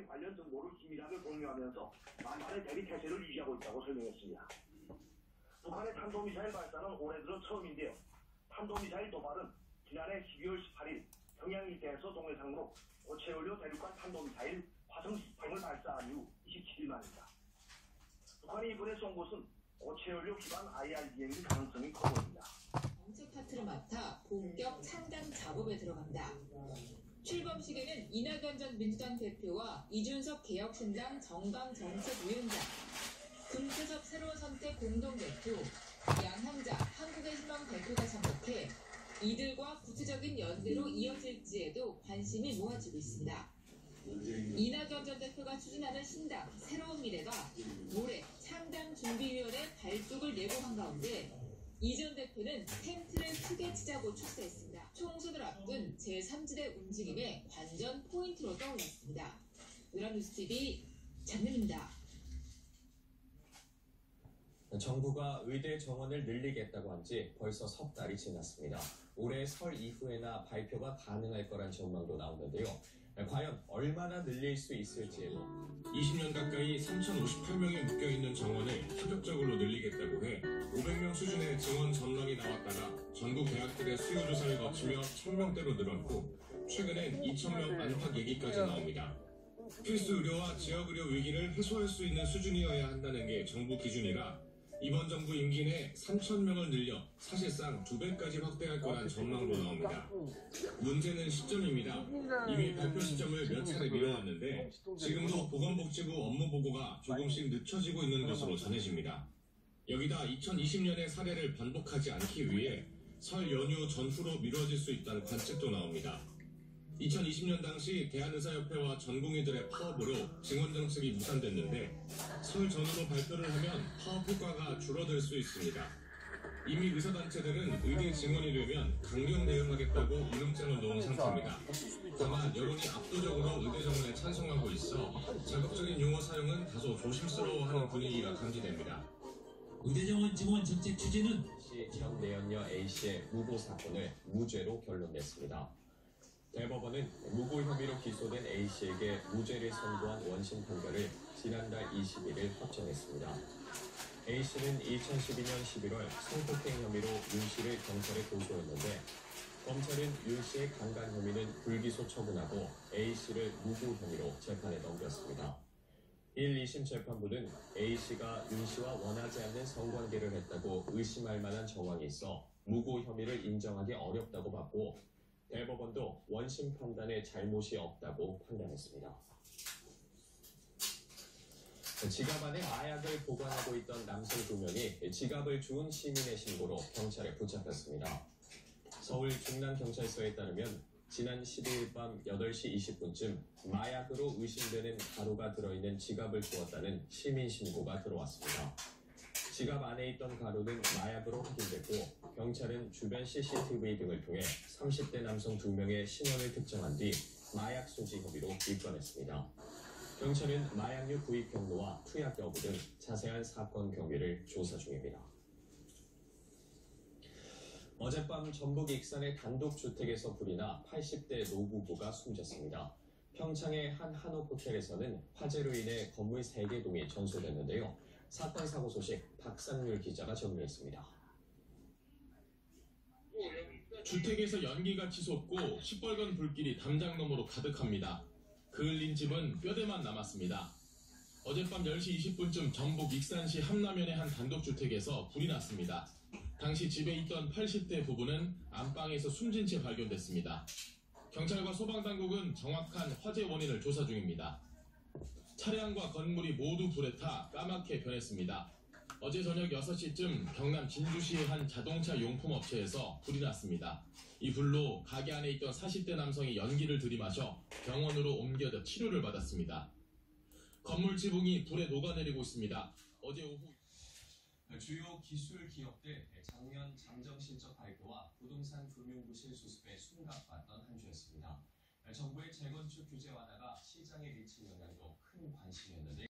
탄도미사일 관련 정보를 긴밀하게 공유하면서 만반의 대비 태세를 유지하고 있다고 설명했습니다. 북한의 탄도미사일 발사는 올해 들어 처음인데요. 탄도미사일 도발은 지난해 12월 18일 평양 일대에서 동해상으로 고체연료 대륙간 탄도미사일 화성 13을 발사한 이후 27일 만입니다. 북한이 이번에 쏜 곳은 고체연료 기반 IRBM일 가능성이 커 보입니다. 정책 파트를 맡아 본격 창당 작업에 들어간다. 출범식에는 이낙연 전 민주당 대표와 이준석 개혁신당 정강정책위원장, 금태섭 새로운 선택 공동대표, 양향자 한국의 희망 대표가 참석해 이들과 구체적인 연대로 이어질지에도 관심이 모아지고 있습니다. 이낙연 전 대표가 추진하는 신당 새로운 미래가 모레 창당준비위원회 발족을 예고한 가운데 이 전 대표는 텐트를 크게 치자고 출세했습니다. 총선을 앞둔 제3지대 움직임의 관전 포인트로 떠올랐습니다. 연합뉴스TV 장윤입니다. 정부가 의대 정원을 늘리겠다고 한 지 벌써 석 달이 지났습니다. 올해 설 이후에나 발표가 가능할 거란 전망도 나오는데요. 과연 얼마나 늘릴 수 있을지에도 20년 가까이 3,058명이 묶여있는 정원을 파격적으로 늘리겠다고 해 500명 수준의 증원 전망이 나왔다가 전국 대학들의 수요 조사를 거치며 1,000명대로 늘었고 최근엔 2,000명 안팎 얘기까지 나옵니다. 필수 의료와 지역 의료 위기를 해소할 수 있는 수준이어야 한다는 게 정부 기준이라 이번 정부 임기 내 3,000명을 늘려 사실상 2배까지 확대할 거란 전망도 나옵니다. 문제는 시점입니다. 이미 발표 시점을 몇 차례 미뤄왔는데 지금도 보건복지부 업무보고가 조금씩 늦춰지고 있는 것으로 전해집니다. 여기다 2020년의 사례를 반복하지 않기 위해 설 연휴 전후로 미뤄질 수 있다는 관측도 나옵니다. 2020년 당시 대한의사협회와 전공의들의 파업으로 증원 정책이 무산됐는데 설 전후로 발표를 하면 파업 효과가 줄어들 수 있습니다. 이미 의사단체들은 의대 증원이 되면 강경 대응하겠다고 우등장을 놓은 상태입니다. 다만 여론이 압도적으로 의대 정원에 찬성하고 있어 자극적인 용어 사용은 다소 조심스러워하는 분위기가 감지됩니다. 의대 정원 증원 정책 추진은 현 내연녀 A씨의 무고 사건을 무죄로 결론냈습니다. 대법원은 무고 혐의로 기소된 A씨에게 무죄를 선고한 원심 판결을 지난달 21일 확정했습니다. A씨는 2012년 11월 성폭행 혐의로 윤씨를 경찰에 고소했는데 검찰은 윤씨의 강간 혐의는 불기소 처분하고 A씨를 무고 혐의로 재판에 넘겼습니다. 1, 2심 재판부는 A씨가 윤씨와 원하지 않는 성관계를 했다고 의심할 만한 정황이 있어 무고 혐의를 인정하기 어렵다고 봤고 대법원도 원심 판단에 잘못이 없다고 판단했습니다. 지갑 안에 마약을 보관하고 있던 남성 2명이 지갑을 주운 시민의 신고로 경찰에 붙잡혔습니다. 서울 중랑경찰서에 따르면 지난 12일 밤 8시 20분쯤 마약으로 의심되는 가루가 들어있는 지갑을 주었다는 시민 신고가 들어왔습니다. 지갑 안에 있던 가루는 마약으로 확인됐고 경찰은 주변 CCTV 등을 통해 30대 남성 2명의 신원을 특정한 뒤 마약 소지 혐의로 입건했습니다. 경찰은 마약류 구입 경로와 투약 여부 등 자세한 사건 경위를 조사 중입니다. 어젯밤 전북 익산의 단독주택에서 불이 나 80대 노부부가 숨졌습니다. 평창의 한 한옥 호텔에서는 화재로 인해 건물 3개 동이 전소됐는데요. 사건 사고 소식 박상률 기자가 정리했습니다. 주택에서 연기가 치솟고 시뻘건 불길이 담장 너머로 가득합니다. 그을린 집은 뼈대만 남았습니다. 어젯밤 10시 20분쯤 전북 익산시 함남면의 한 단독주택에서 불이 났습니다. 당시 집에 있던 80대 부부는 안방에서 숨진 채 발견됐습니다. 경찰과 소방당국은 정확한 화재 원인을 조사 중입니다. 차량과 건물이 모두 불에 타 까맣게 변했습니다. 어제 저녁 6시쯤 경남 진주시의 한 자동차 용품 업체에서 불이 났습니다. 이 불로 가게 안에 있던 40대 남성이 연기를 들이마셔 병원으로 옮겨져 치료를 받았습니다. 건물 지붕이 불에 녹아내리고 있습니다. 어제 오후 주요 기술 기업들 작년 잠정 실적 발표와 부동산 금융부실 수습에 숨가빴던 한 주였습니다. 정부의 재건축 규제 완화가 시장에 미친 영향도 큰 관심이었는데